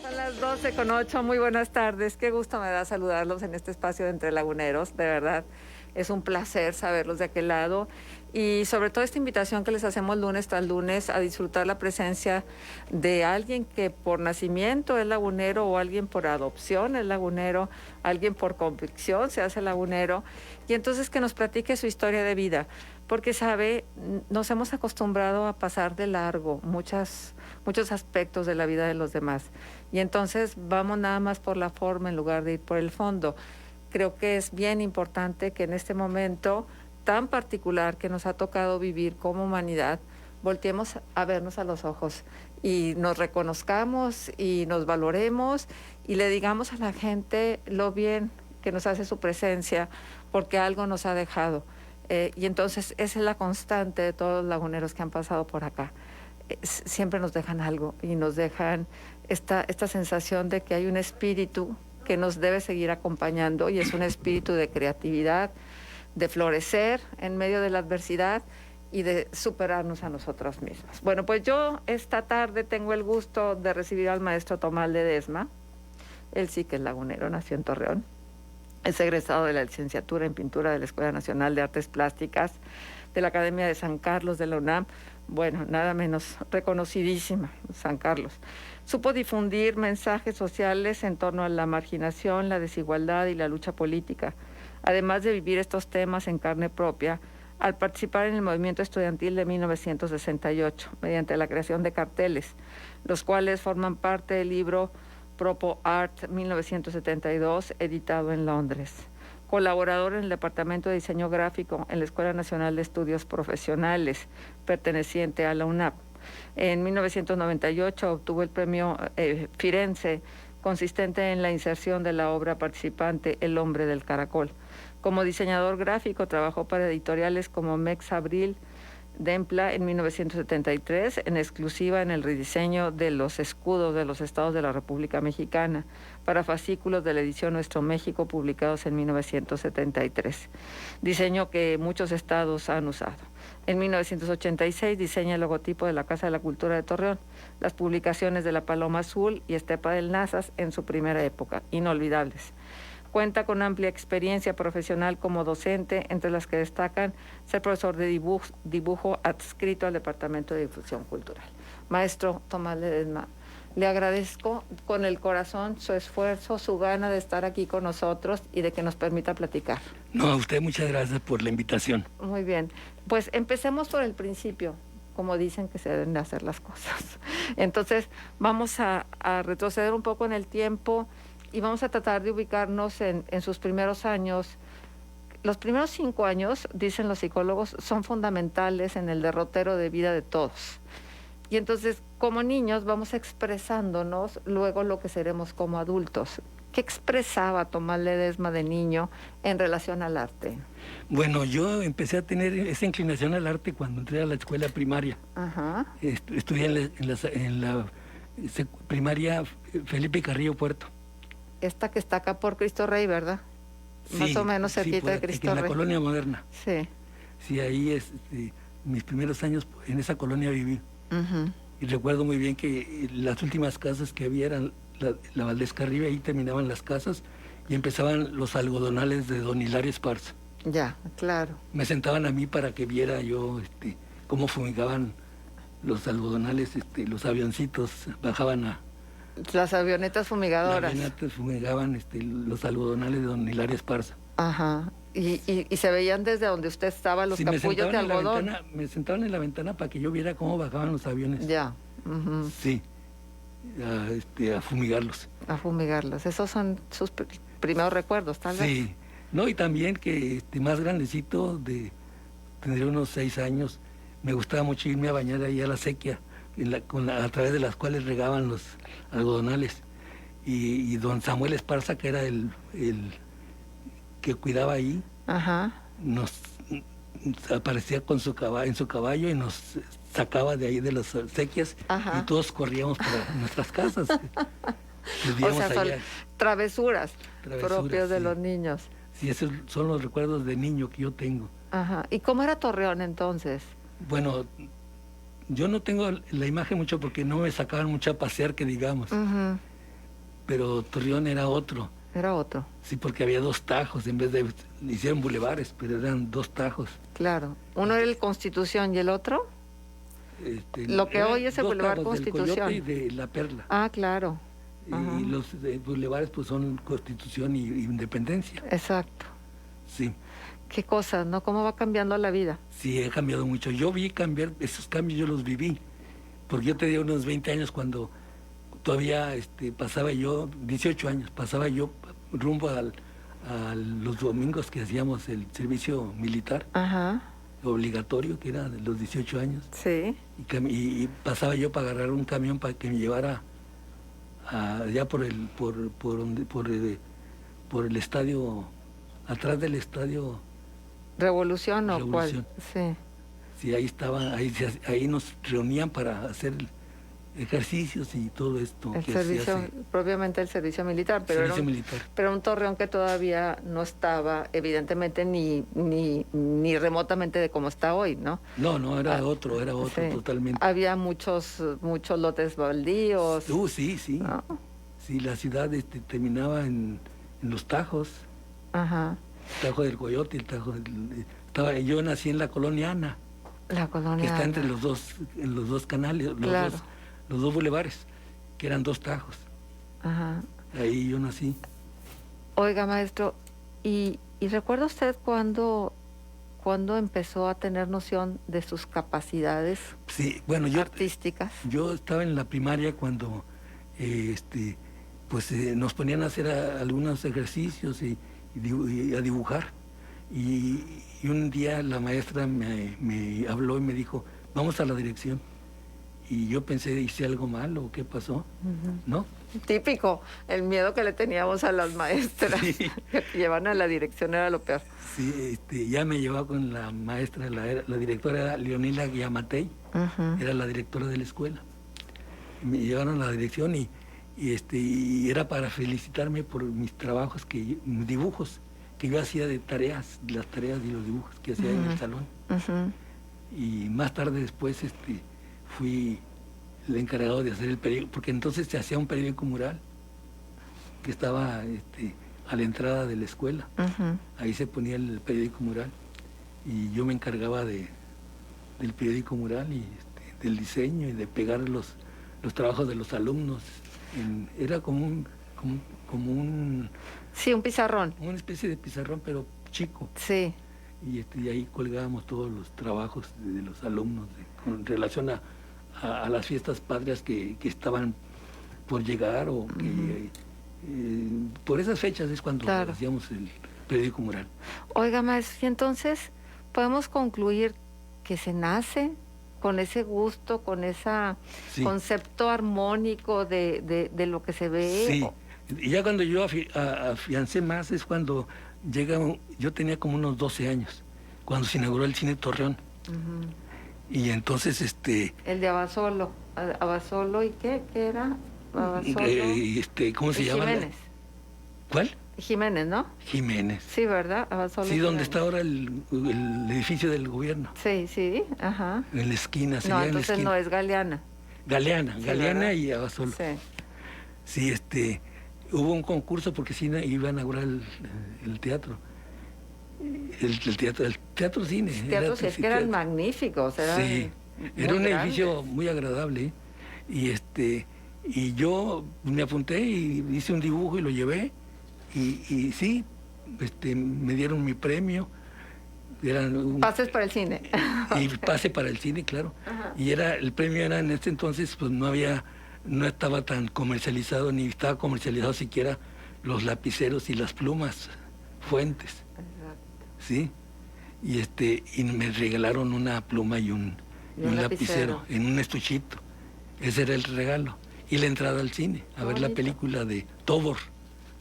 Son las 12:08, muy buenas tardes. Qué gusto me da saludarlos en este espacio de Entre Laguneros, de verdad. Es un placer saberlos de aquel lado y sobre todo esta invitación que les hacemos lunes tras lunes a disfrutar la presencia de alguien que por nacimiento es lagunero o alguien por adopción es lagunero, alguien por convicción se hace lagunero y entonces que nos platique su historia de vida, porque sabe, nos hemos acostumbrado a pasar de largo muchos aspectos de la vida de los demás y entonces vamos nada más por la forma en lugar de ir por el fondo. Creo que es bien importante que en este momento tan particular que nos ha tocado vivir como humanidad, volteemos a vernos a los ojos y nos reconozcamos y nos valoremos y le digamos a la gente lo bien que nos hace su presencia, porque algo nos ha dejado. Y entonces esa es la constante de todos los laguneros que han pasado por acá. Siempre nos dejan algo y nos dejan esta sensación de que hay un espíritu que nos debe seguir acompañando y es un espíritu de creatividad, de florecer en medio de la adversidad y de superarnos a nosotros mismos. Bueno, pues yo esta tarde tengo el gusto de recibir al maestro Tomás Ledesma. Él sí que es lagunero, nació en Torreón. Es egresado de la licenciatura en pintura de la Escuela Nacional de Artes Plásticas, de la Academia de San Carlos de la UNAM. Bueno, nada menos reconocidísima, San Carlos. Supo difundir mensajes sociales en torno a la marginación, la desigualdad y la lucha política, además de vivir estos temas en carne propia al participar en el movimiento estudiantil de 1968, mediante la creación de carteles, los cuales forman parte del libro Propo Art 1972, editado en Londres. Colaborador en el Departamento de Diseño Gráfico en la Escuela Nacional de Estudios Profesionales, perteneciente a la UNAP. En 1998 obtuvo el premio Firenze, consistente en la inserción de la obra participante El hombre del caracol. Como diseñador gráfico trabajó para editoriales como Mex Abril, Dempla en 1973, en exclusiva en el rediseño de los escudos de los estados de la República Mexicana, para fascículos de la edición Nuestro México publicados en 1973, diseño que muchos estados han usado. En 1986 diseña el logotipo de la Casa de la Cultura de Torreón, las publicaciones de La Paloma Azul y Estepa del Nazas en su primera época, inolvidables. Cuenta con amplia experiencia profesional como docente, entre las que destacan ser profesor de dibujo adscrito al Departamento de Difusión Cultural. Maestro Tomás Ledesma, le agradezco con el corazón su esfuerzo, su gana de estar aquí con nosotros y de que nos permita platicar. No, a usted muchas gracias por la invitación. Muy bien, pues empecemos por el principio, como dicen que se deben de hacer las cosas. Entonces vamos a retroceder un poco en el tiempo y vamos a tratar de ubicarnos en sus primeros años. Los primeros 5 años, dicen los psicólogos, son fundamentales en el derrotero de vida de todos. Y entonces, como niños, vamos expresándonos luego lo que seremos como adultos. ¿Qué expresaba Tomás Ledesma de niño en relación al arte? Bueno, yo empecé a tener esa inclinación al arte cuando entré a la escuela primaria. Ajá. Estudié en la primaria Felipe Carrillo Puerto. Esta que está acá por Cristo Rey, ¿verdad? Sí, más o menos cerquita sí, de Cristo Rey. En la colonia moderna. Sí. Sí, ahí mis primeros años en esa colonia viví. Uh-huh. Y recuerdo muy bien que las últimas casas que había eran la Valdés Carrillo, ahí terminaban las casas y empezaban los algodonales de don Hilario Esparza. Ya, claro. Me sentaban a mí para que viera yo cómo fumigaban los algodonales, los avioncitos bajaban a... Las avionetas fumigadoras. Las avionetas fumigaban los algodonales de don Hilario Esparza. Ajá. Y se veían desde donde usted estaba los capullos de algodón. Me sentaban en la ventana para que yo viera cómo bajaban los aviones. Ya. Uh-huh. Sí. A fumigarlos. A fumigarlos. Esos son sus primeros recuerdos, tal vez. Sí. No, y también que más grandecito, tendría unos 6 años, me gustaba mucho irme a bañar ahí a la sequía, a través de las cuales regaban los algodonales. Y don Samuel Esparza, que era el que cuidaba ahí, ajá, nos aparecía con en su caballo y nos sacaba de ahí de las sequias, ajá, y todos corríamos para nuestras casas. O sea, son travesuras propias de sí, los niños. Sí, esos son los recuerdos de niño que yo tengo. Ajá. ¿Y cómo era Torreón entonces? Bueno, yo no tengo la imagen mucho porque no me sacaban mucho a pasear, que digamos. Uh-huh. pero Torreón era otro. Era otro. Sí, porque había dos tajos, en vez de... Hicieron bulevares, pero eran dos tajos. Claro. Uno era el Constitución y el otro. Lo que hoy es el dos Boulevard tajos, Constitución. Del Coyote y de La Perla. Ah, claro. Y los bulevares pues son Constitución y Independencia. Exacto. Sí. Qué cosas, ¿no? Cómo va cambiando la vida. Sí, he cambiado mucho. Yo vi cambiar, esos cambios yo los viví. Porque yo tenía unos 20 años cuando todavía pasaba yo, 18 años, pasaba yo rumbo a los domingos que hacíamos el servicio militar. Ajá. Obligatorio, que era de los 18 años. Sí. Y pasaba yo para agarrar un camión para que me llevara allá por el estadio, atrás del estadio ¿Revolución o Revolución. cuál? Sí. Sí, ahí estaban, ahí nos reunían para hacer ejercicios y todo esto. El que servicio, se hace. propiamente el servicio militar, pero Servicio militar. pero un Torreón que todavía no estaba, evidentemente, ni remotamente de como está hoy, ¿no? No, era otro Sí. totalmente. Había muchos lotes baldíos. Sí. ¿No? Sí, la ciudad terminaba en los tajos, Ajá. el Tajo del Coyote, yo nací en la colonia Ana, La colonia. que está entre Ana. en los dos canales, Claro. los dos bulevares, que eran dos tajos. Ajá. Ahí yo nací. Oiga, maestro, ¿y recuerda usted cuándo empezó a tener noción de sus capacidades Sí, bueno, artísticas? yo estaba en la primaria cuando nos ponían a hacer algunos ejercicios y a dibujar. Y un día la maestra me habló y me dijo, vamos a la dirección. Y yo pensé, ¿hice algo mal o qué pasó? Ujú. ¿No? Típico, el miedo que le teníamos a las maestras, Sí. que te llevan a la dirección era lo peor. Sí, ya me llevaba con la maestra, la directora era Leonila Guiamatei, Ujú. era la directora de la escuela. Me llevaron a la dirección y era para felicitarme por mis trabajos, mis dibujos que yo hacía de tareas, las tareas y los dibujos que hacía en el salón. Ujú. Y más tarde después fui el encargado de hacer el periódico, porque entonces se hacía un periódico mural que estaba a la entrada de la escuela. Ujú. Ahí se ponía el periódico mural y yo me encargaba del periódico mural y del diseño y de pegar los trabajos de los alumnos. Era como un Sí, un pizarrón. una especie de pizarrón, pero chico. Sí. Y ahí colgábamos todos los trabajos de los alumnos con relación a las fiestas patrias que estaban por llegar o que por esas fechas es cuando Claro. hacíamos el periódico mural. Oiga, maestro, y entonces podemos concluir que se nace con ese gusto, con ese Sí. concepto armónico de lo que se ve. Sí, y ya cuando yo afiancé más es cuando yo tenía como unos 12 años, cuando se inauguró el Cine Torreón. Ujú. Y entonces, El de Abasolo. ¿Abasolo y qué? ¿Qué era? Abasolo. ¿cómo se y llama? Jiménez. ¿Cuál? Jiménez, ¿no? Jiménez. Sí, ¿verdad? Abasolo. Sí, y donde Jiménez. está ahora el edificio del gobierno, Sí, ajá. en la esquina, sería No, en la entonces esquina. no es Galeana. Galeana, Sí, Galeana ¿verdad? y Abasolo. Sí. Sí, hubo un concurso porque sí iba a inaugurar el teatro. El teatro cine. Teatros sí, es que eran magníficos. Eran Sí, muy era un grandes. edificio muy agradable. Y yo me apunté y hice un dibujo y lo llevé. Y sí, me dieron mi premio. Pases para el cine. Y pase para el cine, claro. Ajá. Y el premio era en ese entonces, pues no estaba tan comercializado, ni estaba comercializado siquiera los lapiceros y las plumas, fuentes, ¿sí? Y me regalaron una pluma y un lapicero en un estuchito. Ese era el regalo. Y la entrada al cine, a ver la bonito. película de Tobor.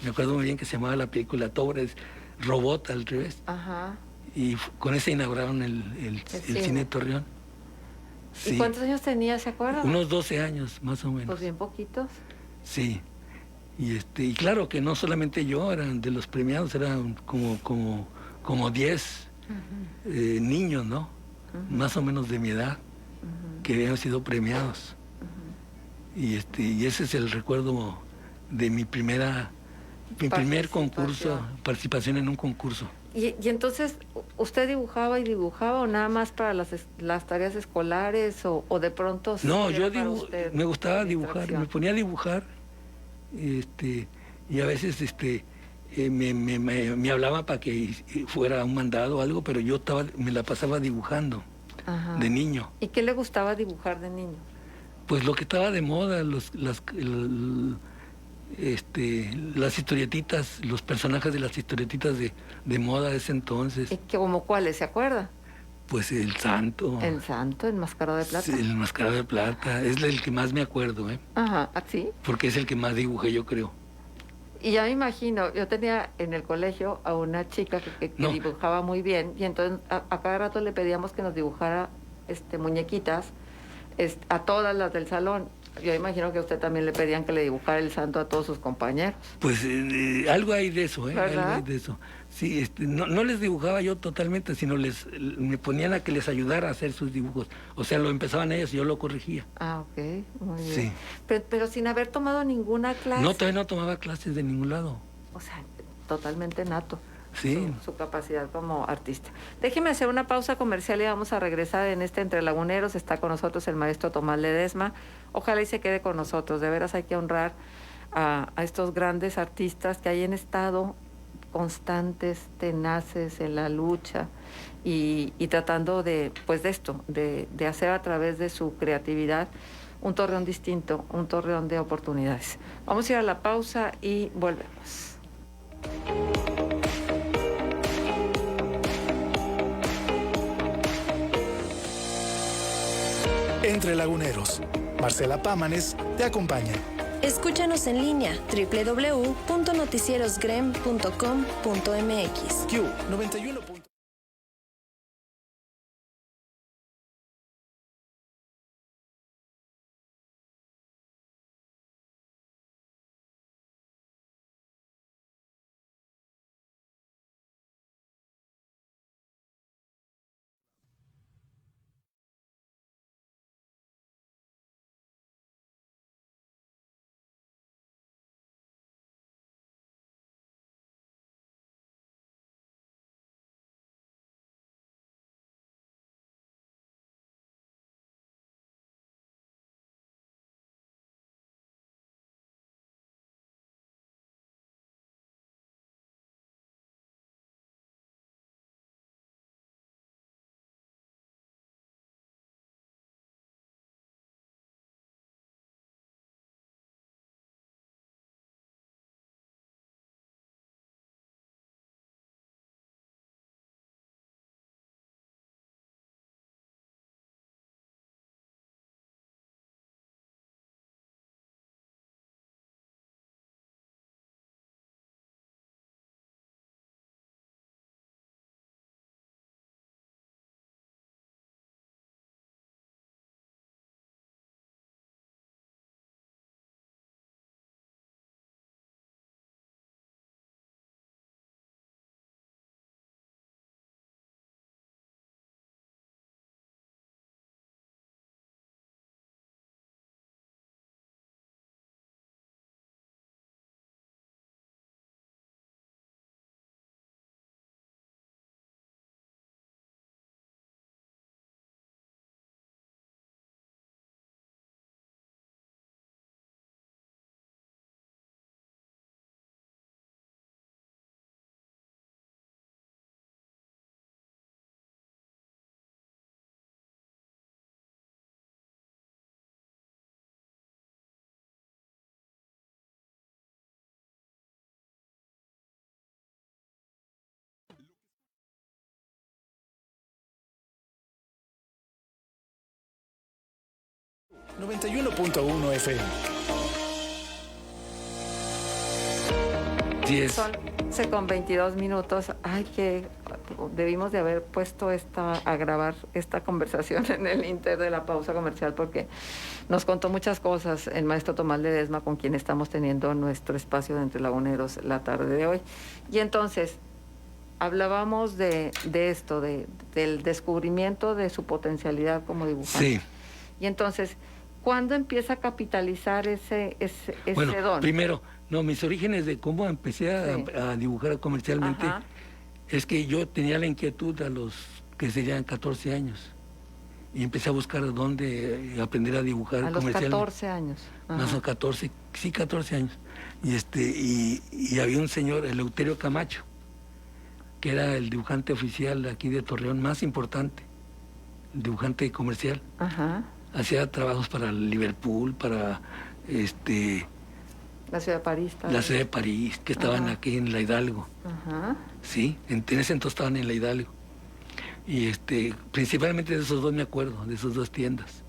Me acuerdo muy bien que se llamaba la película Tobor, es robot al revés. Ajá. Y con ese inauguraron el cine. cine Torreón. ¿Y cuántos años tenía, se acuerdan? Unos 12 años, más o menos. Pues bien poquitos. Sí. Y claro que no solamente yo, eran de los premiados, eran como 10 niños, ¿no? Más o menos de mi edad, que habían sido premiados. Y ese es el recuerdo de mi primer concurso, participación en un concurso. Y entonces, ¿usted dibujaba y dibujaba o nada más para las tareas escolares o de pronto? No, me gustaba dibujar, me ponía a dibujar, y a veces me hablaban para que fuera un mandado o algo, pero yo me la pasaba dibujando. Ajá. De niño. ¿Y qué le gustaba dibujar de niño? Pues lo que estaba de moda, las historietitas, los personajes de las historietitas de moda de ese entonces. ¿Y como cuáles, se acuerda? Pues el Santo. El Santo, el Enmascarado de Plata. Sí, el Enmascarado de Plata, es el que más me acuerdo, ¿eh? Ajá, ¿sí? Porque es el que más dibujé, yo creo. Y ya me imagino, yo tenía en el colegio a una chica que dibujaba muy bien, y entonces a cada rato le pedíamos que nos dibujara muñequitas a todas las del salón. Yo imagino que a usted también le pedían que le dibujara el Santo a todos sus compañeros. Pues algo hay de eso, ¿verdad? Algo hay de eso. Sí, no les dibujaba yo totalmente, sino me ponían a que les ayudara a hacer sus dibujos. O sea, lo empezaban ellos y yo lo corregía. Ah, ok, muy bien. Sí. Pero sin haber tomado ninguna clase. No, todavía no tomaba clases de ningún lado. O sea, totalmente nato. Sí. Su capacidad como artista. Déjeme hacer una pausa comercial y vamos a regresar en Entre Laguneros. Está con nosotros el maestro Tomás Ledesma. Ojalá y se quede con nosotros. De veras hay que honrar a estos grandes artistas que hayan estado constantes, tenaces en la lucha y tratando de hacer a través de su creatividad un Torreón distinto, un Torreón de oportunidades. Vamos a ir a la pausa y volvemos. Entre Laguneros. Marcela Pámanes te acompaña. Escúchanos en línea www.noticierosgrem.com.mx. Q 91. .1 FM. Son 11:22. Ay, que debimos de haber puesto a grabar esta conversación en el inter de la pausa comercial, porque nos contó muchas cosas el maestro Tomás Ledesma, con quien estamos teniendo nuestro espacio de Entre Laguneros la tarde de hoy. Y entonces hablábamos de esto, del descubrimiento de su potencialidad como dibujante. Sí. Y entonces, ¿cuándo empieza a capitalizar ese bueno, don? Primero, No, mis orígenes de cómo empecé Sí. a dibujar comercialmente Ajá. es que yo tenía la inquietud a los que serían 14 años y empecé a buscar dónde aprender a dibujar A los comercialmente. 14 años. Ajá. Más o 14, sí, 14 años. Y había un señor, Eleuterio Camacho, que era el dibujante oficial aquí de Torreón más importante, el dibujante comercial. Ajá. Hacía trabajos para Liverpool, para La ciudad de París. tal la vez. ciudad de París, que estaban Ajá. aquí en la Hidalgo. Ajá. Sí, en ese entonces estaban en la Hidalgo. Y principalmente de esos dos me acuerdo, de esas dos tiendas.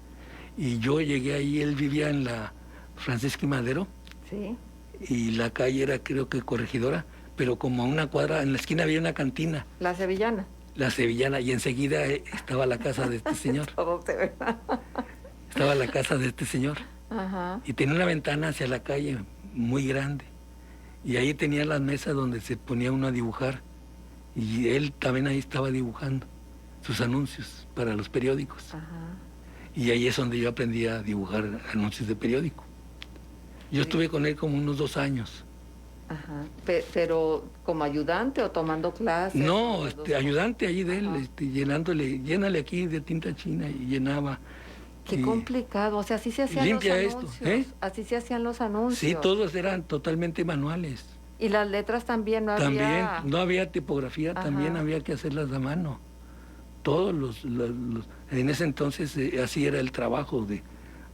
Y yo llegué ahí, él vivía en la Francisco y Madero, Sí. y la calle era creo que Corregidora, pero como a una cuadra, en la esquina había una cantina, La sevillana. la Sevillana, y enseguida estaba la casa de este señor. Todo se ve. Estaba la casa de este señor. Ajá. Y tenía una ventana hacia la calle muy grande. Y ahí tenía las mesas donde se ponía uno a dibujar. Y él también ahí estaba dibujando sus anuncios para los periódicos. Ajá. Y ahí es donde yo aprendí a dibujar anuncios de periódico. Yo estuve con él como unos 2 años. Ajá. Pero como ayudante o tomando clases. No, Las dos ayudante allí de él, Ajá. llénale aquí de tinta china, y llenaba. Qué Y- complicado, o sea, así se hacían Limpia los esto, anuncios. ¿eh? Así se hacían los anuncios. Sí, todos eran totalmente manuales. Y las letras también no También, había. no había tipografía, Ajá. también había que hacerlas a mano. Todos en ese entonces así era el trabajo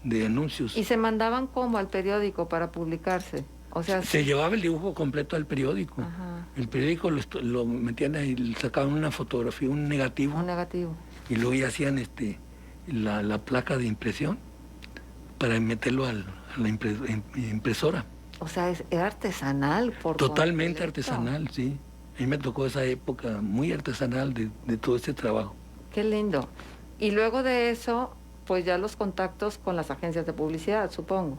de anuncios. Y se mandaban como al periódico para publicarse. O sea, Se llevaba el dibujo completo al periódico. Ajá. El periódico lo metían ahí, le sacaban una fotografía, un negativo, un negativo. y luego ya hacían la placa de impresión para meterlo a la impresora. O sea, era artesanal por Totalmente completo. artesanal, sí. A mí me tocó esa época muy artesanal de todo este trabajo. Qué lindo. Y luego de eso, pues ya los contactos con las agencias de publicidad, supongo.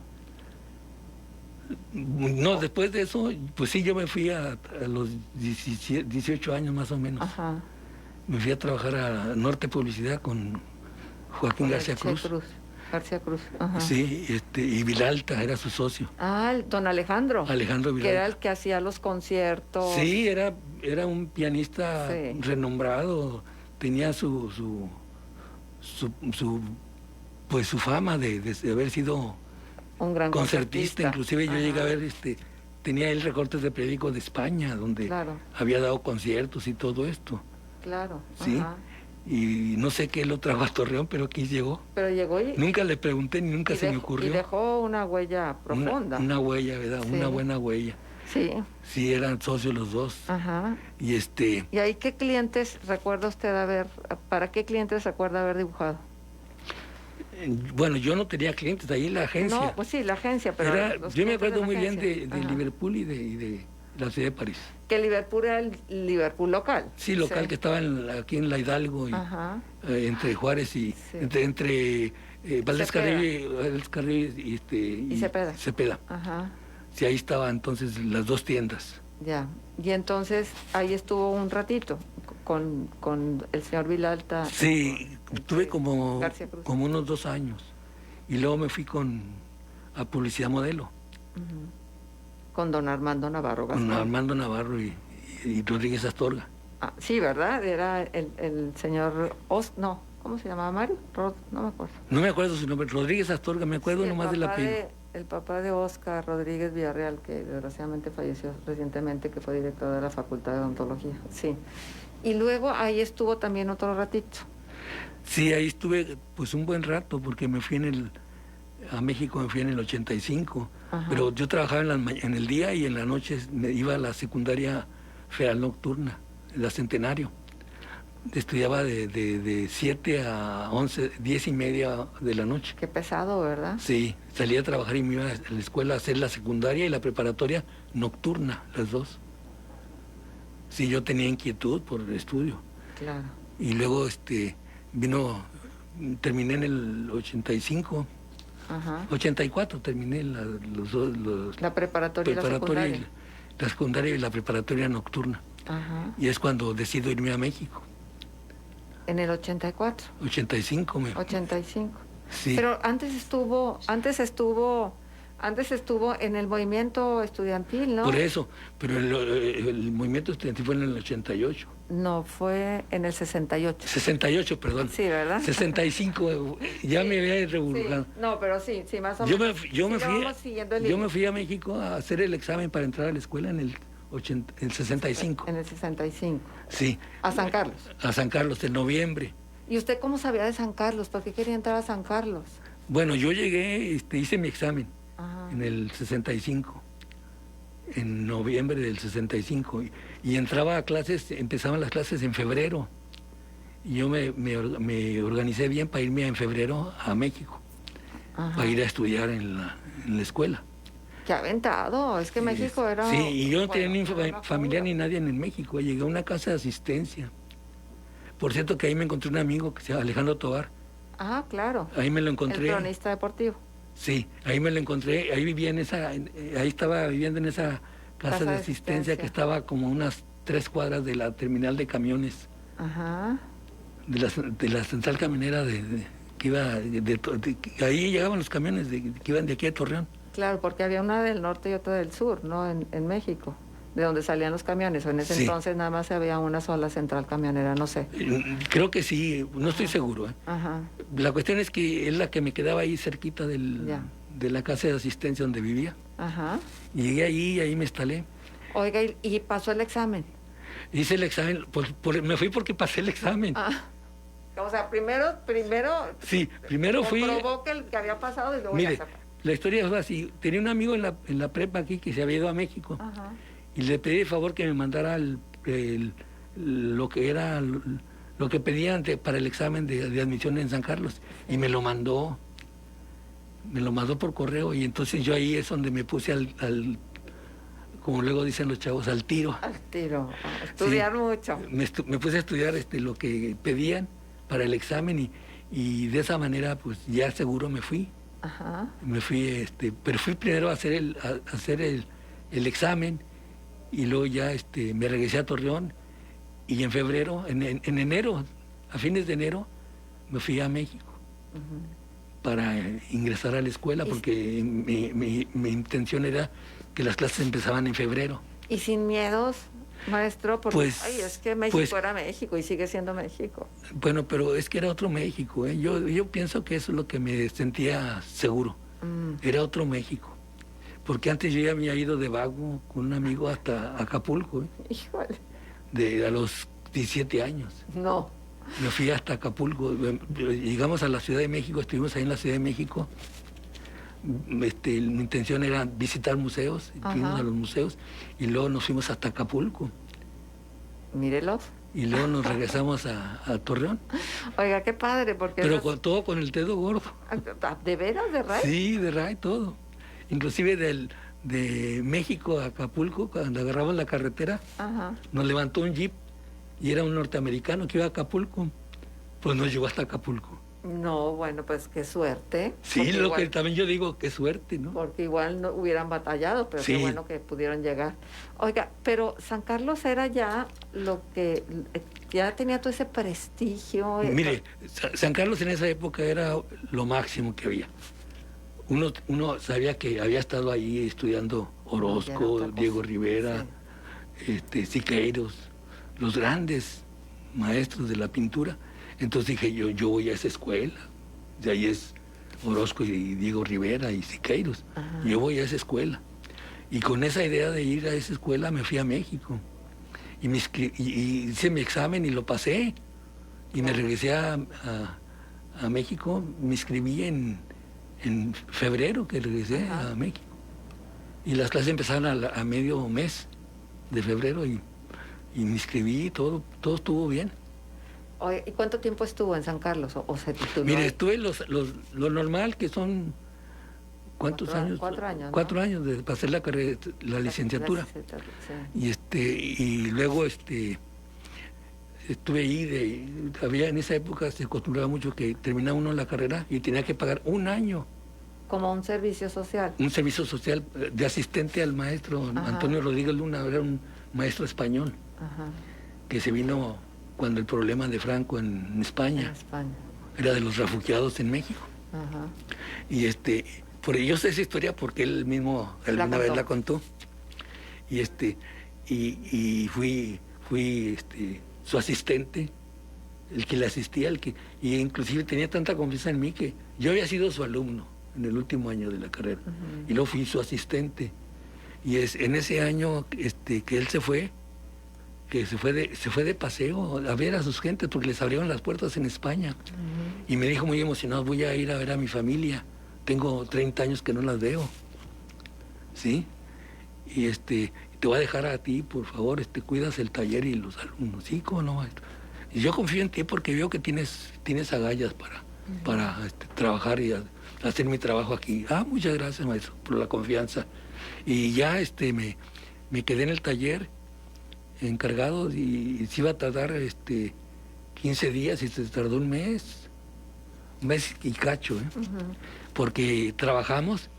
No, después de eso, pues sí, yo me fui a los 18 años más o menos. Ajá. Me fui a trabajar a Norte Publicidad con Joaquín García Cruz. García Cruz. Ajá. Sí, y Vilalta era su socio. Ah, don Alejandro. Alejandro Que era Vilalta. el que hacía los conciertos. Sí, era un pianista Sí. renombrado, tenía pues su fama de haber sido Un gran concertista. Inclusive yo Ajá. llegué a ver, tenía él recortes de periódico de España, donde Claro. había dado conciertos y todo esto, Claro. ¿sí? Ajá. Y no sé qué lo trajo a Torreón, pero aquí llegó. Pero llegó y, Nunca le pregunté, ni nunca y se me dejó- ocurrió. y dejó una huella profunda. Una huella, ¿verdad? Sí. Una buena huella. Sí. Sí, eran socios los dos. Ajá. Y ¿Y ahí qué clientes recuerda usted para qué clientes recuerda haber dibujado? bueno, yo no tenía clientes, ahí la agencia. No, pues sí, la agencia, pero los Yo me clientes de acuerdo la muy bien agencia. de Ajá. Liverpool y de la ciudad de París. Que Liverpool era el Liverpool local. Sí, local, que estaba aquí en la Hidalgo, Ajá. entre Juárez y Sí. entre Valdés Cepeda. Carrillo Y Cepeda. Cepeda. Ajá. Sí, ahí estaban entonces las dos tiendas. Ya. Y entonces ahí estuvo un ratito con el señor Vilalta. Sí, tuve como García Cruz. unos 2 años. Y luego me fui a Publicidad Modelo, Ujú. Con don Armando Navarro con Gaspar. Armando Navarro y Rodríguez Astorga. Ah, sí, ¿verdad? Era el señor no, ¿cómo se llamaba Mario? No me acuerdo. No me acuerdo su nombre, Rodríguez Astorga, me acuerdo Sí, nomás del apellido. El papá de Oscar Rodríguez Villarreal, que desgraciadamente falleció recientemente, que fue director de la Facultad de Odontología. Sí. Y luego ahí estuvo también otro ratito. Sí, ahí estuve pues un buen rato, porque me fui a México me fui en el 85, Ajá. pero yo trabajaba en el día y en la noche me iba a la secundaria federal nocturna, la Centenario. Estudiaba de 7 a 11, 10 y media de la noche. Qué pesado, ¿verdad? Sí, salía a trabajar y me iba a la escuela a hacer la secundaria y la preparatoria nocturna, las dos. Sí, yo tenía inquietud por el estudio. Claro. Y luego terminé en el 85, Ajá. 84, terminé La preparatoria y la secundaria. la secundaria y la preparatoria nocturna. Ajá. Y es cuando decido irme a México. En el 84, 85 85. Sí. Pero antes estuvo Antes estuvo en el movimiento estudiantil, ¿no? Por eso, pero el movimiento estudiantil fue en el 88. No, fue en el 68. 68, perdón. Sí, ¿verdad? 65, ya me había reburlado. Sí, no, pero sí, más o Yo menos. me fui a México a hacer el examen para entrar a la escuela en el 65. En el 65. Sí. A San Carlos. A San Carlos, en noviembre. ¿Y usted cómo sabía de San Carlos? ¿Por qué quería entrar a San Carlos? Bueno, yo llegué, hice mi examen Ajá. en el 65, en noviembre del 65, y entraba a clases, empezaban las clases en febrero. Y yo me organicé bien para irme en febrero a México, Ajá. para ir a estudiar en la escuela. Qué aventado, es que México era... Sí, y yo no tenía ni una familia fuga. ni nadie en México. Llegué a una casa de asistencia. Por cierto que ahí me encontré un amigo que se llama Alejandro Tovar. Ah, claro. Ahí me lo El encontré. cronista deportivo. Sí, ahí me lo encontré. Ahí vivía ahí estaba viviendo en esa casa de asistencia que estaba como unas 3 cuadras de la terminal de camiones, Ajá. de la central camionera que iba ahí llegaban los camiones que iban de aquí a Torreón. Claro, porque había una del norte y otra del sur, ¿no? En México, de donde salían los camiones. O en ese Sí. entonces nada más había una sola central camionera, no sé. Creo que sí, no estoy seguro. Ajá. La cuestión es que es la que me quedaba ahí cerquita Ya. de la casa de asistencia donde vivía. Ajá. Llegué ahí y ahí me instalé. Oiga, y pasó el examen. Hice el examen, me fui porque pasé el examen. Ah. O sea, primero Sí, primero fui... comprobó que había pasado y luego Mire, ya la historia fue así. Tenía un amigo en la prepa aquí que se había ido a México. Ajá. Y le pedí de favor que me mandara lo que era lo que pedían para el examen de admisión en San Carlos. Y me lo mandó por correo. Y entonces yo ahí es donde me puse como luego dicen los chavos, al tiro. Al tiro, a estudiar Sí. mucho. Me puse a estudiar lo que pedían para el examen y de esa manera pues ya seguro me fui. Ajá. Me fui, pero fui primero a hacer el examen y luego ya me regresé a Torreón y en febrero, en enero, a fines de enero, me fui a México para ingresar a la escuela porque mi intención era que las clases empezaban en febrero. Y sin miedos, maestro, porque Pues, ay, es que México era México y sigue siendo México. Bueno, pero es que era otro México, ¿eh? Yo pienso que eso es lo que me sentía seguro. Era otro México. Porque antes yo ya había ido de vago con un amigo hasta Acapulco, ¿eh? Híjole. A los 17 años. No. Me fui hasta Acapulco. Llegamos a la Ciudad de México, estuvimos ahí en la Ciudad de México. Mi intención era visitar museos, fuimos a los museos y luego nos fuimos hasta Acapulco. Mírelos. Y luego nos regresamos a Torreón. Oiga, qué padre, porque... Pero todo con el dedo gordo. ¿De veras, de Ray? Sí, de Ray, todo. Inclusive de México a Acapulco, cuando agarramos la carretera, Ajá. nos levantó un jeep y era un norteamericano que iba a Acapulco. Pues nos llevó hasta Acapulco. No, bueno, pues qué suerte. Sí, Porque lo igual- que también yo digo, qué suerte, ¿no? Porque igual no hubieran batallado, pero qué Sí. bueno que pudieron llegar. Oiga, pero San Carlos era ya lo que... Ya tenía todo ese prestigio. Mire, San Carlos en esa época era lo máximo que había. Uno sabía que había estado ahí estudiando Ya era Orozco, otra cosa. Diego Rivera, Siqueiros, los grandes maestros de la pintura. Entonces dije, yo voy a esa escuela. De ahí es Orozco y Diego Rivera y Siqueiros. Ajá. Yo voy a esa escuela. Y con esa idea de ir a esa escuela me fui a México. Y hice mi examen y lo pasé. Y me regresé a México. Me inscribí en febrero, que regresé a México. Y las clases empezaron a medio mes de febrero y me inscribí, todo estuvo bien. Oye, ¿y cuánto tiempo estuvo en San Carlos? ¿O se tituló? Mire, estuve lo normal, que son... ¿Cuántos años? 4 años, ¿no? 4 años de pasar la carrera, la licenciatura. Sí. Y luego estuve ahí, había en esa época se acostumbraba mucho que terminaba uno la carrera y tenía que pagar 1 año Como un servicio social. un servicio social de asistente al maestro Ajá. Antonio Rodríguez Luna, era un maestro español Ajá. que se vino cuando el problema de Franco en España, En España. era de los refugiados en México. Ajá. Y yo sé esa historia porque él mismo alguna vez la contó. Y y fui su asistente, el que le asistía, y inclusive tenía tanta confianza en mí que yo había sido su alumno en el último año de la carrera, y luego fui su asistente. Y en ese año que él se fue de paseo a ver a sus gentes porque les abrieron las puertas en España. Y me dijo muy emocionado, voy a ir a ver a mi familia, tengo 30 años que no las veo, ¿sí? Y te voy a dejar a ti, por favor, cuidas el taller y los alumnos. Sí, cómo no, maestro. Y yo confío en ti porque veo que tienes agallas para trabajar y hacer mi trabajo aquí. Ah, muchas gracias, maestro, por la confianza. Y ya me quedé en el taller encargado y se iba a tardar 15 días y se tardó un mes y cacho, porque trabajamos.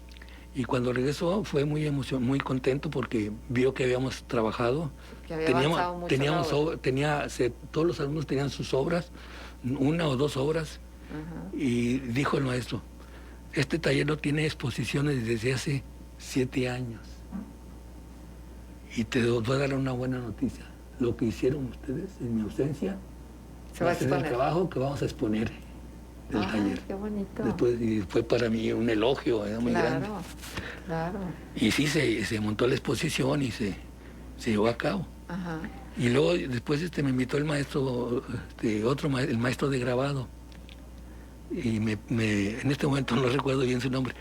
Y cuando regresó fue muy muy contento porque vio que habíamos trabajado. Que había avanzado mucho todos los alumnos tenían sus obras, 1 o 2 obras. Y dijo el maestro, este taller no tiene exposiciones desde hace 7 años. Y te voy a dar una buena noticia. Lo que hicieron ustedes en mi ausencia va a ser el trabajo que vamos a exponer del taller. Qué bonito. Después, y fue para mí un elogio muy grande. Claro. Y sí, se montó la exposición y se llevó a cabo. Y luego después me invitó el maestro, el maestro de grabado. Y en este momento no recuerdo bien su nombre,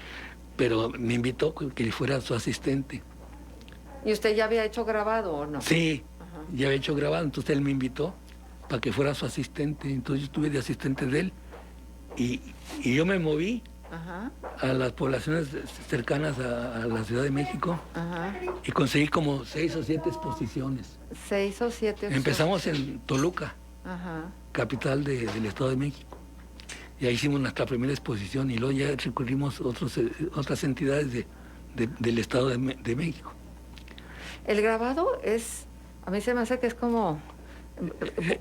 pero me invitó que fuera su asistente. ¿Y usted ya había hecho grabado o no? Sí, ya había hecho grabado, entonces él me invitó para que fuera su asistente. Entonces yo estuve de asistente de él. Y yo me moví a las poblaciones cercanas a la Ciudad de México y conseguí como 6 o 7 exposiciones. 6 o 7 Empezamos en Toluca, capital del Estado de México. Y ahí hicimos nuestra primera exposición y luego ya recurrimos otras entidades del Estado de México. El grabado a mí se me hace que es como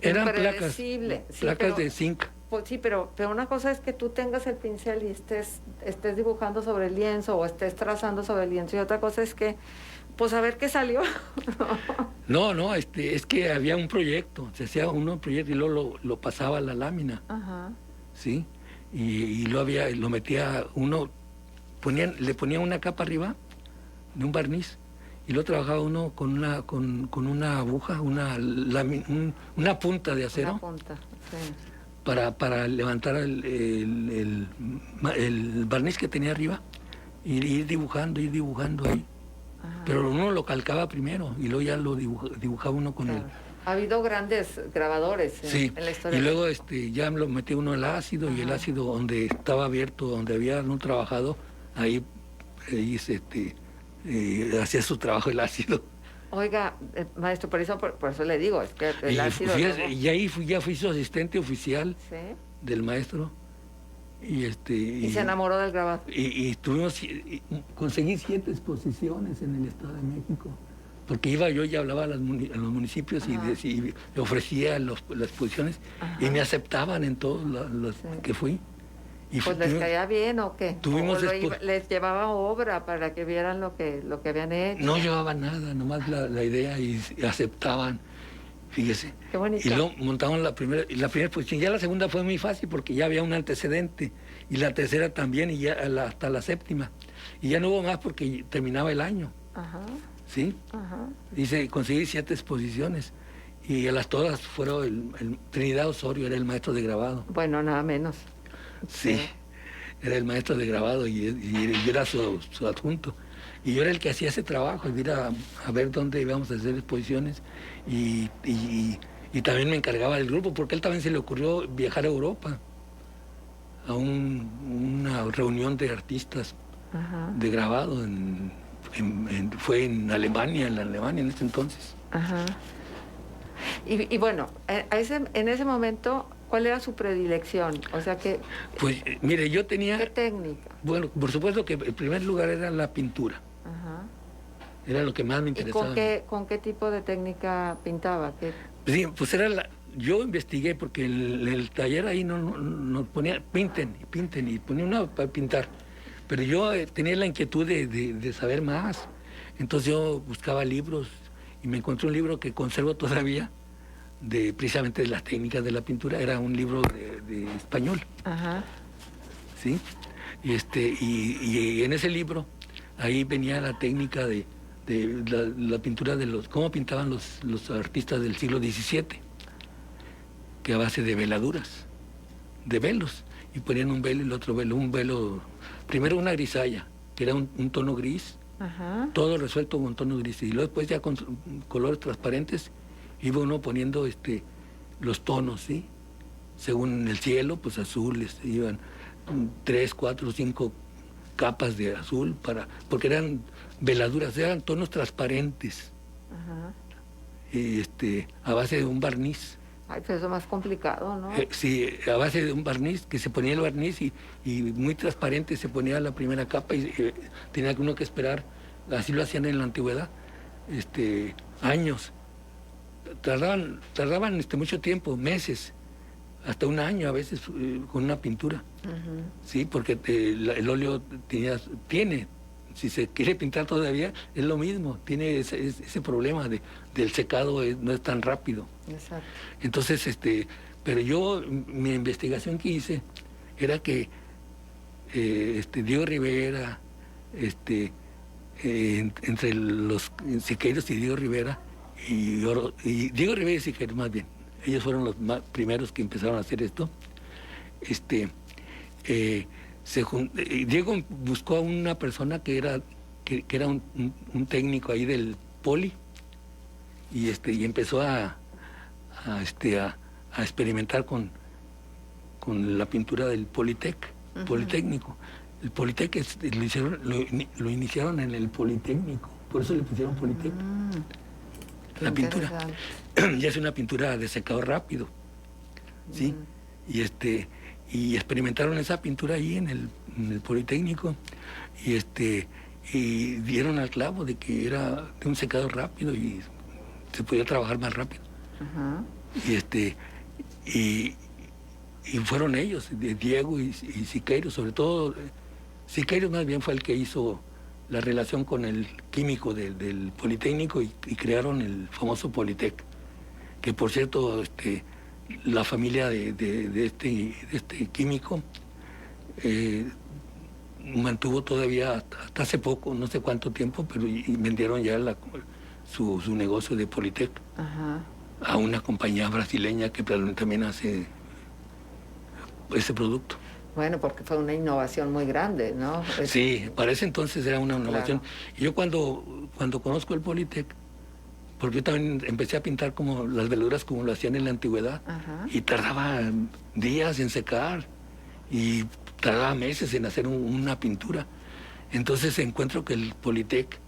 eran impredecible. placas de zinc. Pues sí, pero una cosa es que tú tengas el pincel y estés dibujando sobre el lienzo o estés trazando sobre el lienzo, y otra cosa es que, pues a ver qué salió. No, es que había un proyecto, se hacía un proyecto y luego lo pasaba a la lámina, ¿sí? Y lo metía uno, le ponía una capa arriba de un barniz y lo trabajaba uno con una aguja, una punta de acero. Una punta, sí. Para levantar el barniz que tenía arriba y ir dibujando ahí. Pero uno lo calcaba primero y luego ya lo dibujaba uno con Ha habido grandes grabadores en la historia. Y luego ya lo metía uno el ácido y el ácido donde estaba abierto, donde había no trabajado, ahí hacía su trabajo el ácido. Oiga, maestro, por eso le digo, es que el ácido... Y ahí ya fui su asistente oficial del maestro. Y se enamoró del grabado. Y conseguí 7 exposiciones en el Estado de México. Porque iba yo y hablaba a los municipios y le ofrecía las exposiciones y me aceptaban en todos los que fui. Y pues les caía bien o qué. Les llevaba obra para que vieran lo que habían hecho. No llevaba nada, nomás la idea y aceptaban. Fíjese. Qué bonito. Y luego montamos la primera exposición. Ya la segunda fue muy fácil porque ya había un antecedente. Y la tercera también, y ya hasta la séptima. Y ya no hubo más porque terminaba el año. ¿Sí? Dice, conseguí 7 exposiciones. Y a las todas fueron Trinidad Osorio, era el maestro de grabado. Bueno, nada menos. Sí, era el maestro de grabado y yo era su adjunto. Y yo era el que hacía ese trabajo, ir a ver dónde íbamos a hacer exposiciones. Y también me encargaba del grupo, porque él también se le ocurrió viajar a Europa, a una reunión de artistas de grabado. Fue en Alemania, en ese entonces. Y bueno, en ese momento... ¿Cuál era su predilección? O sea que... Pues mire, yo tenía... ¿Qué técnica? Bueno, por supuesto que el primer lugar era la pintura. Era lo que más me interesaba. ¿Y con qué tipo de técnica pintaba? Sí, pues yo investigué porque el taller ahí nos ponía, pinten, y ponía una para pintar. Pero yo tenía la inquietud de saber más. Entonces yo buscaba libros y me encontré un libro que conservo todavía, precisamente de las técnicas de la pintura. Era un libro de español. Ajá. ¿Sí? Y en ese libro, ahí venía la técnica de la pintura cómo pintaban los artistas del siglo XVII, que a base de veladuras, de velos, y ponían un velo y el otro velo, primero una grisalla, que era un tono gris, Ajá. todo resuelto con tono gris, y luego después ya con colores transparentes iba uno poniendo los tonos, ¿sí? Según el cielo, pues azules, iban 3, 4, 5 capas de azul, porque eran veladuras, eran tonos transparentes, Ajá. a base de un barniz. Ay, pero eso es más complicado, ¿no? Sí, a base de un barniz, que se ponía el barniz y muy transparente se ponía la primera capa y tenía uno que esperar, así lo hacían en la antigüedad, años. Tardaban mucho tiempo, meses, hasta un año a veces con una pintura. Ujú. Sí, porque el óleo tiene, si se quiere pintar todavía, es lo mismo, tiene ese problema del secado, no es tan rápido. Exacto. Entonces, pero yo, mi investigación que hice era que Diego Rivera, entre los Siqueiros y Diego Rivera, y Diego Rivera y Siqueiros más bien, ellos fueron los primeros que empezaron a hacer esto. Diego buscó a una persona que era un técnico ahí del Poli y empezó a experimentar con la pintura del Politécnico. El Politec lo iniciaron en el Politécnico, por eso le pusieron Politec. La pintura. Ya es una pintura de secado rápido, ¿sí? Y experimentaron esa pintura ahí en el Politécnico y dieron al clavo de que era de un secado rápido y se podía trabajar más rápido. Ajá. Y fueron ellos, Diego y Siqueiros, sobre todo Siqueiros más bien fue el que hizo la relación con el químico del Politécnico y crearon el famoso Politec, que por cierto la familia de este químico mantuvo todavía hasta hace poco, no sé cuánto tiempo, pero y vendieron ya su negocio de Politec. Ajá. A una compañía brasileña que también hace ese producto. Bueno, porque fue una innovación muy grande, ¿no? Sí, para ese entonces era una innovación. Claro. Y yo cuando conozco el Politec, porque yo también empecé a pintar como las veladuras como lo hacían en la antigüedad, Ajá. y tardaba días en secar, y tardaba meses en hacer una pintura. Entonces encuentro que el Politec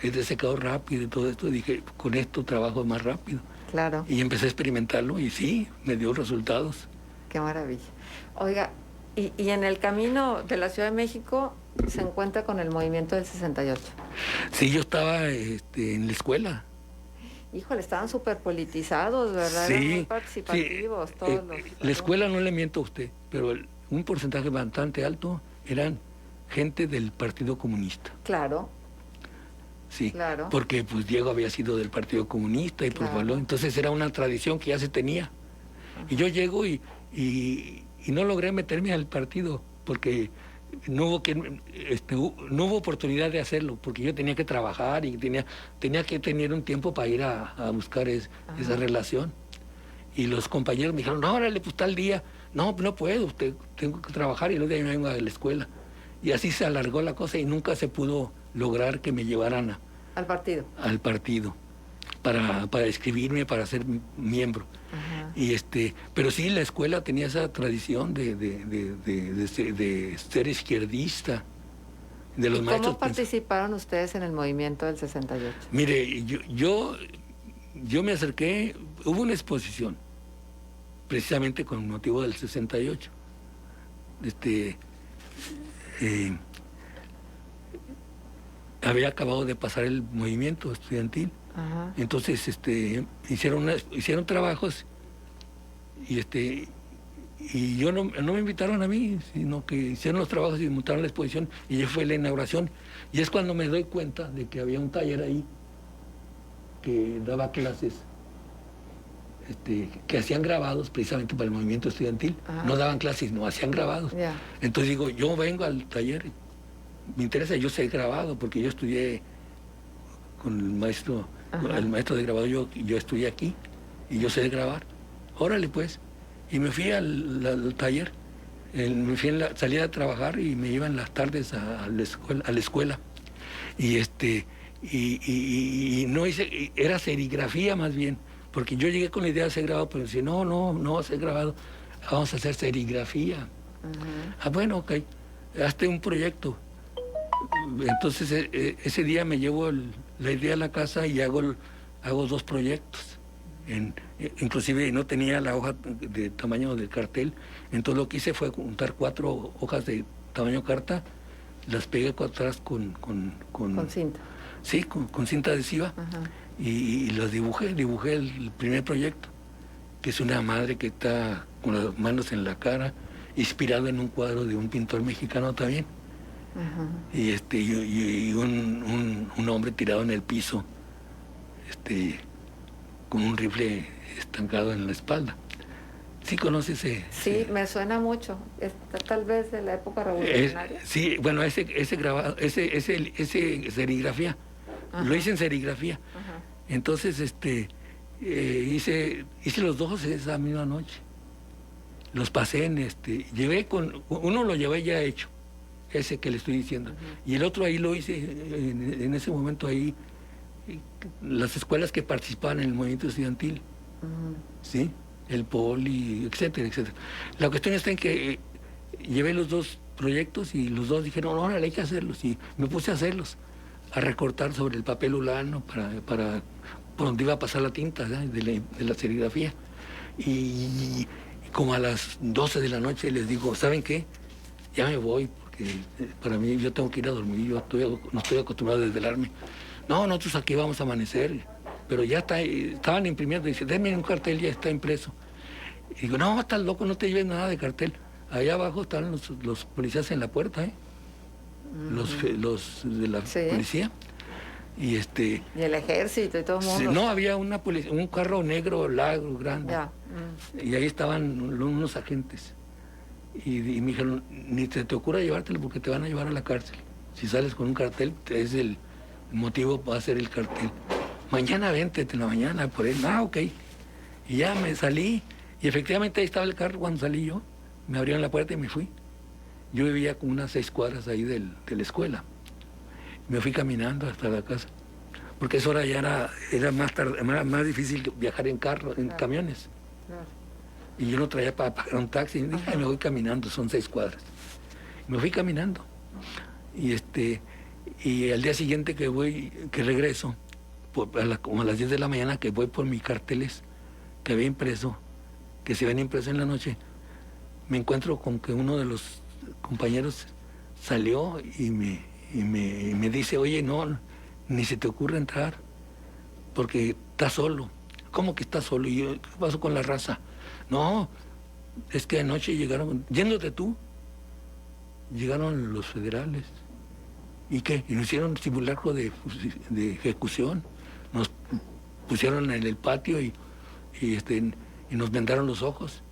es de secado rápido y todo esto, dije, con esto trabajo más rápido. Claro. Y empecé a experimentarlo y sí, me dio resultados. Qué maravilla. Oiga, y en el camino de la Ciudad de México se encuentra con el movimiento del 68. Sí, yo estaba en la escuela. Híjole, estaban súper politizados, ¿verdad? Eran muy participativos todos los... La escuela, no le miento a usted, pero un porcentaje bastante alto eran gente del Partido Comunista. Claro. Sí, Claro. porque pues Diego había sido del Partido Comunista y pues Claro. entonces era una tradición que ya se tenía. Y yo llego y no logré meterme al partido porque no hubo oportunidad de hacerlo, porque yo tenía que trabajar y tenía que tener un tiempo para ir a buscar esa relación. Y los compañeros me dijeron, no, órale, pues tal día. No, no puedo, tengo que trabajar y luego de ahí me vengo a la escuela. Y así se alargó la cosa y nunca se pudo lograr que me llevaran Al partido. al partido para inscribirme, para ser miembro. Ajá. Pero sí, la escuela tenía esa tradición de ser izquierdista, de los ¿Y maestros. cómo participaron ustedes en el movimiento del 68? Mire, yo me acerqué, hubo una exposición, precisamente con motivo del 68. Había acabado de pasar el movimiento estudiantil. Ajá. Entonces hicieron trabajos y y yo no me invitaron a mí, sino que hicieron los trabajos y montaron la exposición y ya fue la inauguración. Y es cuando me doy cuenta de que había un taller ahí que daba clases, que hacían grabados precisamente para el movimiento estudiantil. Ah. No daban clases, no hacían grabados. Ya. Entonces digo, yo vengo al taller, me interesa, yo sé grabado, porque yo estudié con el maestro de grabado, yo estudié aquí y yo sé grabar. Órale pues. Y me fui al taller, salía a trabajar y me iba en las tardes a la escuela. Y y no hice, era serigrafía más bien, porque yo llegué con la idea de hacer grabado, pero decía, no va a ser grabado, vamos a hacer serigrafía. Ah, bueno, ok, hazte un proyecto. Entonces ese día me llevo la idea a la casa y hago 2 proyectos. Inclusive no tenía la hoja de tamaño del cartel, entonces lo que hice fue juntar 4 hojas de tamaño carta, las pegué atrás con cinta. Sí, con cinta adhesiva. Ajá. Y las dibujé el primer proyecto, que es una madre que está con las manos en la cara, inspirado en un cuadro de un pintor mexicano también. Ajá. Y un hombre tirado en el piso, con un rifle estancado en la espalda. ¿Sí conoces ese? Sí, me suena mucho. Tal vez de la época revolucionaria. Sí, bueno, ese grabado, ese serigrafía. Ajá. Lo hice en serigrafía. Ajá. Entonces, hice los 2 esa misma noche. Los pasé uno lo llevé ya hecho, ese que le estoy diciendo. Y el otro ahí lo hice en ese momento ahí, las escuelas que participaban en el movimiento estudiantil, ¿sí? El Poli, etcétera, etcétera. La cuestión está en que llevé los 2 proyectos y los 2 dijeron, órale, hay que hacerlos. Y me puse a hacerlos, a recortar sobre el papel ulano para por donde iba a pasar la tinta, ¿sabes? de la serigrafía. Y como a las 12 de la noche les digo, ¿saben qué? Ya me voy, porque para mí yo tengo que ir a dormir, no estoy acostumbrado a desvelarme. No, nosotros aquí vamos a amanecer, pero ya estaban imprimiendo, dice, denme un cartel, ya está impreso. Y digo, no, estás loco, no te lleves nada de cartel. Allá abajo están los policías en la puerta, los de la policía. Y Y el ejército y todo el mundo. No, había un carro negro largo, grande. Ya. Y ahí estaban unos agentes. Y me dijeron, ni te ocurra llevártelo porque te van a llevar a la cárcel. Si sales con un cartel, es el motivo para hacer el cartel. Mañana vente en la mañana por él. Ah, ok. Y ya me salí. Y efectivamente ahí estaba el carro cuando salí yo. Me abrieron la puerta y me fui. Yo vivía como unas 6 cuadras ahí de la escuela. Me fui caminando hasta la casa. Porque esa hora ya era más difícil viajar en camiones. Claro. Y yo no traía para pagar un taxi. Y dije, "Ay, me voy caminando, son 6 cuadras. Me fui caminando. Y al día siguiente que regreso, como a las 10 de la mañana, que voy por mis carteles que había impreso, que se habían impreso en la noche, me encuentro con que uno de los compañeros salió y me dice, oye, no, ni se te ocurre entrar, porque estás solo. ¿Cómo que estás solo? Y yo, ¿qué pasó con la raza? No, es que anoche llegaron, yéndote tú, llegaron los federales. ¿Y qué? Y nos hicieron simulacro de ejecución. Nos pusieron en el patio y nos vendaron los ojos.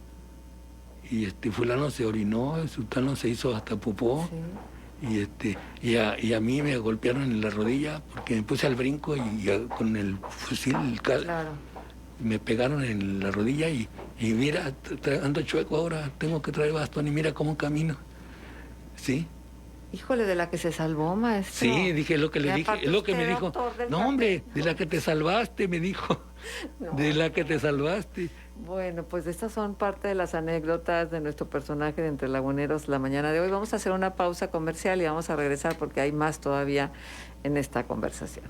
Y fulano se orinó, sultano se hizo hasta popó. Sí. Y a mí me golpearon en la rodilla porque me puse al brinco y con el fusil Claro. me pegaron en la rodilla y mira, ando chueco ahora, tengo que traer bastón y mira cómo camino. ¿Sí? Híjole, de la que se salvó, maestro. Sí, dije lo que le Y dije, aparte es lo que me usted, dijo. autor del No, hombre, cartel. de la que te salvaste, me dijo. No. De la que te salvaste. Bueno, pues estas son parte de las anécdotas de nuestro personaje de Entre Laguneros la mañana de hoy. Vamos a hacer una pausa comercial y vamos a regresar porque hay más todavía en esta conversación.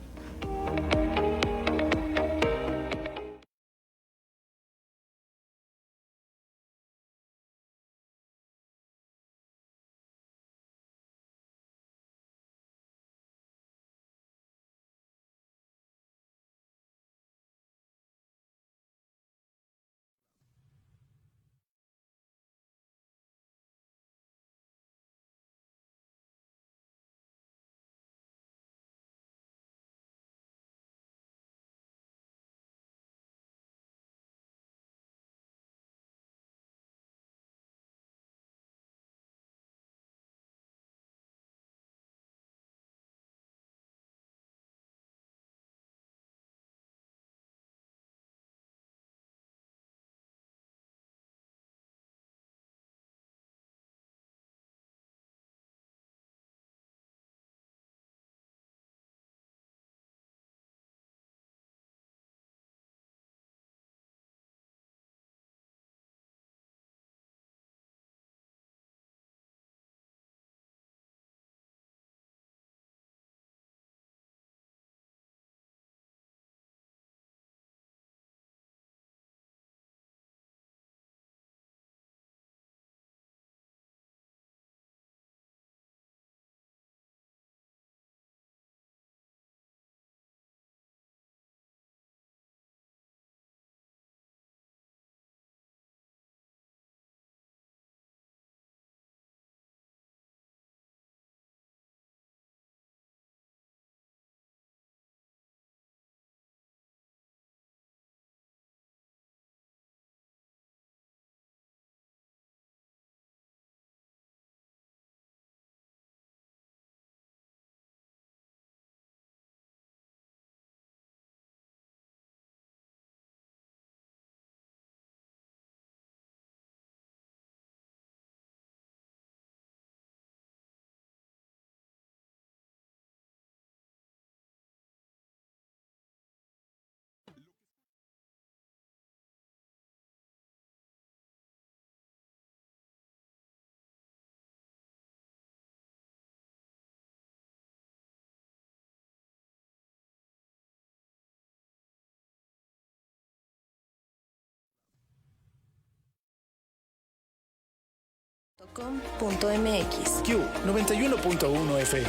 .com.mx. Q 91.1 FM.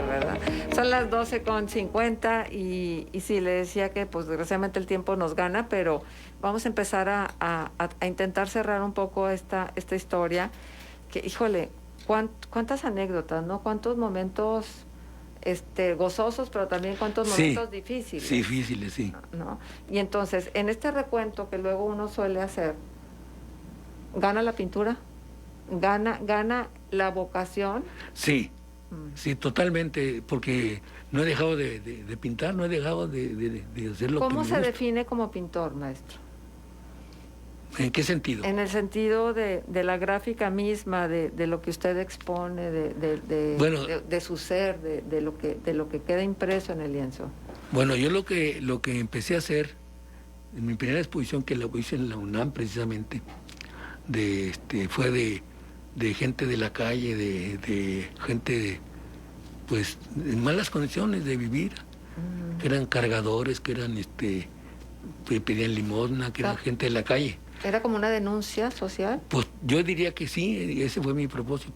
¿Verdad? Son las 12:50 y sí, le decía que pues desgraciadamente el tiempo nos gana, pero vamos a empezar a intentar cerrar un poco esta historia, que híjole, cuántas anécdotas, ¿no? Cuántos momentos gozosos, pero también cuántos momentos difíciles. Sí, difíciles, sí. ¿No? Y entonces, en este recuento que luego uno suele hacer, ¿gana la pintura? ¿Gana la vocación? Sí, sí, totalmente, porque no he dejado de pintar, no he dejado de hacer lo que me ¿Cómo se gusta. define como pintor, maestro? ¿En qué sentido? En el sentido de la gráfica misma, de lo que usted expone, de su ser, de lo que queda impreso en el lienzo. Bueno, yo lo que empecé a hacer en mi primera exposición, que la hice en la UNAM precisamente, fue de gente de la calle, de gente pues en malas condiciones de vivir, que eran cargadores, que eran que pedían limosna, que era gente de la calle. ¿Era como una denuncia social? Pues yo diría que sí, ese fue mi propósito,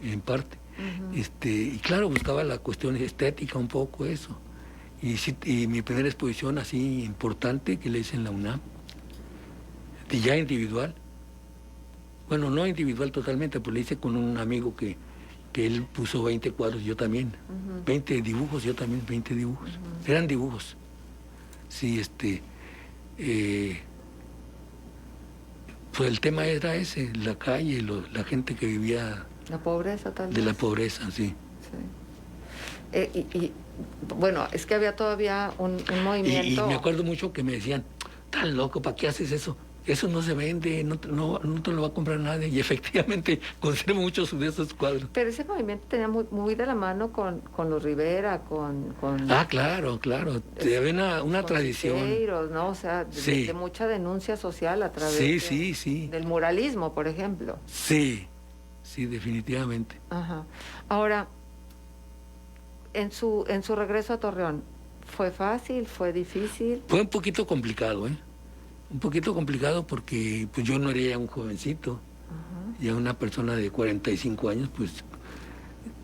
en parte. Y claro, buscaba la cuestión estética un poco, eso. Y mi primera exposición así importante que le hice en la UNAM, ya individual. Bueno, no individual totalmente, pues le hice con un amigo que él puso 20 cuadros, yo también. 20 dibujos, yo también 20 dibujos. Eran dibujos. Sí, pues el tema era ese, la calle, la gente que vivía... La pobreza, tal vez. De la pobreza, sí. Y bueno, es que había todavía un movimiento... Y me acuerdo mucho que me decían, tan loco, ¿para qué haces eso? Eso no se vende, no te lo va a comprar nadie. Y efectivamente, conservo muchos de esos cuadros. Pero ese movimiento tenía muy de la mano con los Rivera, con claro. Había una tradición. Siqueiros, ¿no? O sea, de mucha denuncia social a través sí. del muralismo, por ejemplo. Sí, definitivamente. Ajá. Ahora, en su regreso a Torreón, ¿fue fácil? ¿Fue difícil? Fue un poquito complicado, Un poquito complicado porque pues yo no era ya un jovencito, ya una persona de 45 años, pues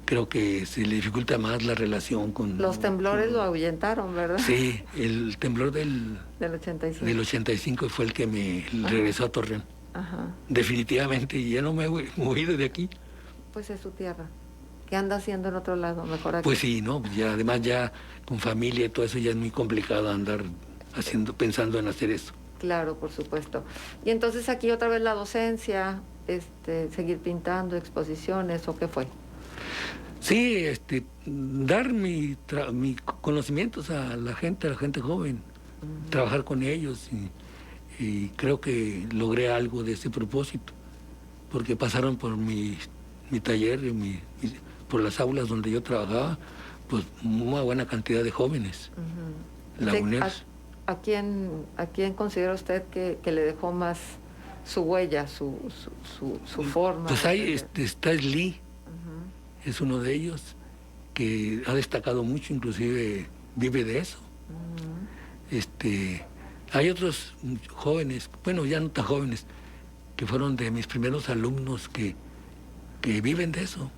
creo que se le dificulta más la relación con... Los temblores lo ahuyentaron, ¿verdad? Sí, el temblor del 85. Del 85 fue el que me regresó a Torreón. Definitivamente, y ya no me he movido de aquí. Pues es su tierra. ¿Qué anda haciendo en otro lado? Mejor aquí. Pues sí, ¿no? Ya, además ya con familia y todo eso ya es muy complicado andar pensando en hacer eso. Claro, por supuesto. Y entonces aquí otra vez la docencia, seguir pintando, exposiciones, ¿o qué fue? Sí, dar mis conocimientos a la gente joven, trabajar con ellos y creo que logré algo de ese propósito, porque pasaron por mi taller, por las aulas donde yo trabajaba, pues una buena cantidad de jóvenes laguneros. ¿A quién considera usted que le dejó más su huella, su forma? Pues ahí está Lee, es uno de ellos, que ha destacado mucho, inclusive vive de eso. Hay otros jóvenes, bueno, ya no tan jóvenes, que fueron de mis primeros alumnos que viven de eso,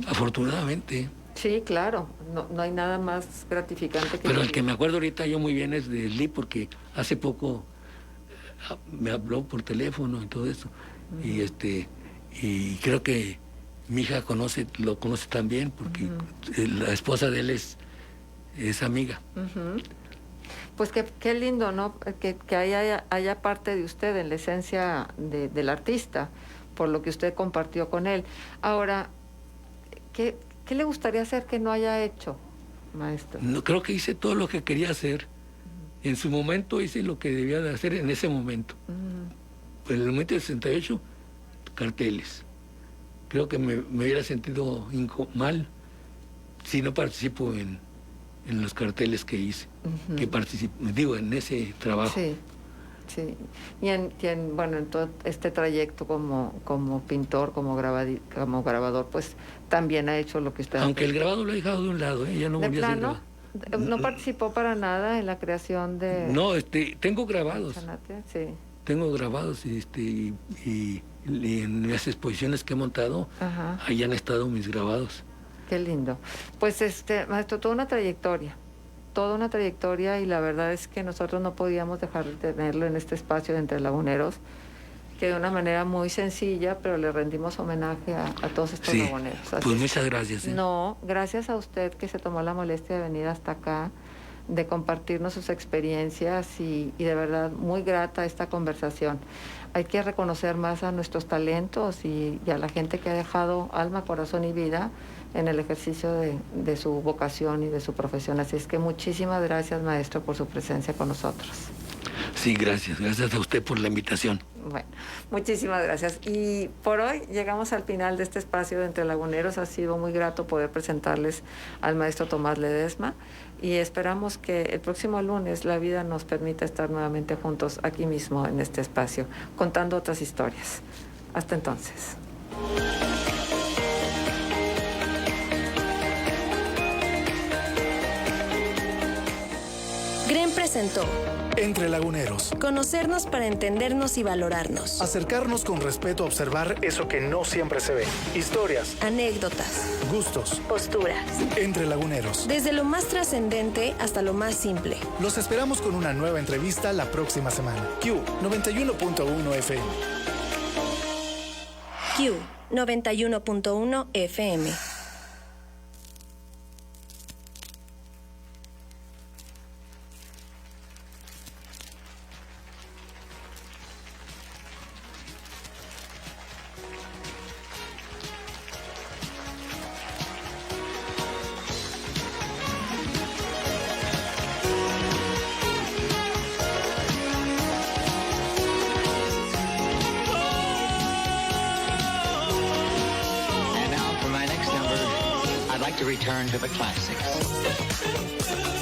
afortunadamente. Sí, claro, no hay nada más gratificante que... Pero el que me acuerdo ahorita yo muy bien es de Lee, porque hace poco me habló por teléfono y todo eso. Y creo que mi hija lo conoce también, porque la esposa de él es amiga. Pues qué lindo, ¿no? Que haya parte de usted en la esencia del artista, por lo que usted compartió con él. Ahora, ¿qué le gustaría hacer que no haya hecho, maestro? No, creo que hice todo lo que quería hacer. En su momento hice lo que debía de hacer en ese momento. En el momento del 68, carteles. Creo que me hubiera sentido mal si no participo en los carteles que hice, que participo, en ese trabajo. Sí. Y en todo este trayecto como pintor, como grabador, pues también ha hecho lo que usted... Aunque el grabado lo he dejado de un lado, ya no volví a hacer grabado. ¿No participó para nada en la creación de...? No, tengo grabados. Sí. tengo grabados y en las exposiciones que he montado, Ajá. ahí han estado mis grabados. Qué lindo. Pues maestro, toda una trayectoria y la verdad es que nosotros no podíamos dejar de tenerlo en este espacio de Entre Laguneros, que de una manera muy sencilla, pero le rendimos homenaje a todos estos laguneros. Así pues muchas gracias. No, gracias a usted que se tomó la molestia de venir hasta acá, de compartirnos sus experiencias y de verdad muy grata esta conversación. Hay que reconocer más a nuestros talentos y a la gente que ha dejado alma, corazón y vida en el ejercicio de su vocación y de su profesión. Así es que muchísimas gracias, maestro, por su presencia con nosotros. Sí, gracias. Gracias a usted por la invitación. Bueno, muchísimas gracias. Y por hoy llegamos al final de este espacio de Entre Laguneros. Ha sido muy grato poder presentarles al maestro Tomás Ledesma y esperamos que el próximo lunes la vida nos permita estar nuevamente juntos aquí mismo en este espacio, contando otras historias. Hasta entonces. GREN presentó Entre Laguneros. Conocernos para entendernos y valorarnos. Acercarnos con respeto a observar eso que no siempre se ve. Historias, Anécdotas, gustos. posturas. Entre Laguneros. Desde lo más trascendente hasta lo más simple. Los esperamos con una nueva entrevista la próxima semana. Q 91.1 FM. Q 91.1 FM. And now for my next number, I'd like to return to the classics.